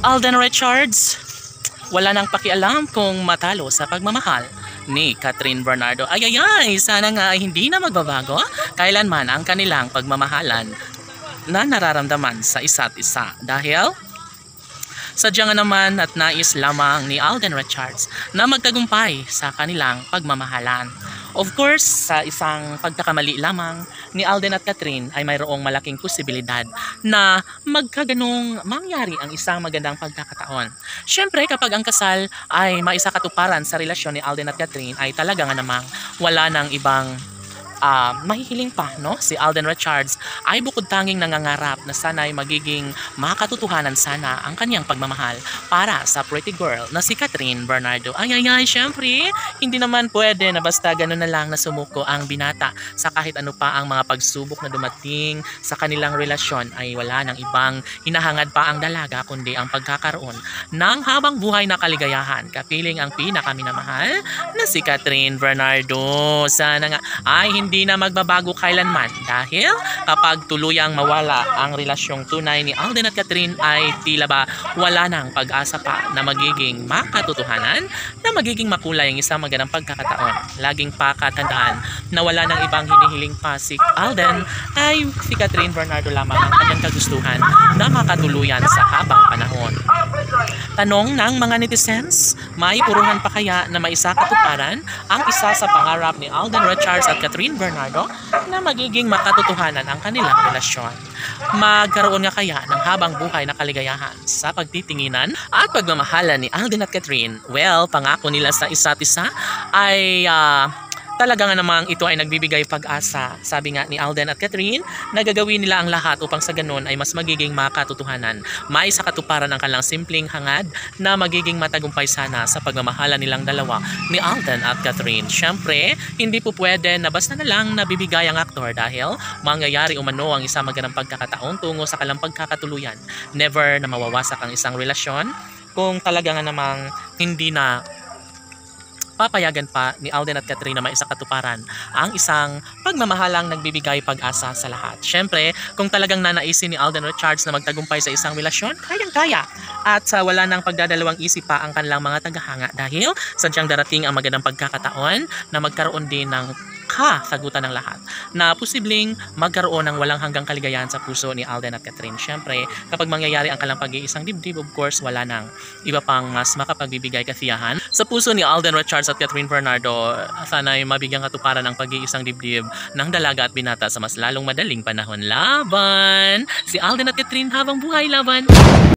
Alden Richards, wala nang pakialam kung matalo sa pagmamahal ni Catherine Bernardo. Sana nga ay hindi na magbabago kailanman ang kanilang pagmamahalan na nararamdaman sa isa't isa. Dahil sadya nga naman at nais lamang ni Alden Richards na magtagumpay sa kanilang pagmamahalan. Of course, sa isang pagkakamali lamang ni Alden at Catherine ay mayroong malaking posibilidad na magkaganong mangyari ang isang magandang pagkakataon. Siyempre, kapag ang kasal ay maisakatuparan sa relasyon ni Alden at Catherine ay talaga nga namang wala ng ibang mahihiling pa, no? Si Alden Richards ay bukod tanging nangangarap na sana'y magiging makatotohanan sana ang kanyang pagmamahal para sa pretty girl na si Catherine Bernardo. Syempre, hindi naman pwede na basta gano'n na lang na sumuko ang binata sa kahit ano pa ang mga pagsubok na dumating sa kanilang relasyon ay wala ng ibang hinahangad pa ang dalaga kundi ang pagkakaroon ng habang buhay na kaligayahan kapiling ang pinakaminamahal na si Catherine Bernardo. Sana nga ay hindi na magbabago kailanman dahil kapag tuluyang mawala ang relasyong tunay ni Alden at Catherine ay tila ba wala nang pag-asa pa na magiging makatotohanan, na magiging makulay ang isang magandang pagkakataon. Laging pakatandaan na wala nang ibang hinihiling pa si Alden ay si Catherine Bernardo lamang ang kanyang kagustuhan na makatuluyan sa habang panahon. Tanong ng mga netizens, may puruhan pa kaya na maisakatuparan ang isa sa pangarap ni Alden Richards at Catherine Bernardo na magiging makatotohanan ang kanilang relasyon? Magkaroon nga kaya ng habang buhay na kaligayahan sa pagtitinginan at pagmamahalan ni Alden at Catherine? Well, pangako nila sa isa't isa ay talaga nga namang ito ay nagbibigay pag-asa. Sabi nga ni Alden at Catherine na gagawin nila ang lahat upang sa ganun ay mas magiging makatotohanan. May sakatuparan ang kanilang simpleng hangad na magiging matagumpay sana sa pagmamahala nilang dalawa ni Alden at Catherine. Siyempre, hindi po pwede na basta na lang nabibigay ang aktor dahil mangyayari umano ang isang magandang pagkakataon tungo sa kanilang pagkakatuluyan. Never na mawawasak ang isang relasyon kung talaga nga namang hindi na papayagan pa ni Alden at Catherine na maisakatuparan ang isang pagmamahalang nagbibigay pag-asa sa lahat. Siyempre, kung talagang nanaisin ni Alden Richards na magtagumpay sa isang relasyon, kayang-kaya. At wala nang pagdadalawang isip pa ang kanilang mga tagahanga dahil sadyang darating ang magandang pagkakataon na magkaroon din ng kasagutan ng lahat na posibleng magkaroon ng walang hanggang kaligayahan sa puso ni Alden at Catherine. Siyempre, kapag mangyayari ang kalang pag-iisang dibdib, of course, wala nang iba pang mas makapagbibigay kasiyahan sa puso ni Alden Richards at Catherine Bernardo. Sana'y mabigyan katuparan ng pag-iisang dibdib ng dalaga at binata sa mas lalong madaling panahon. Laban! Si Alden at Catherine habang buhay, laban!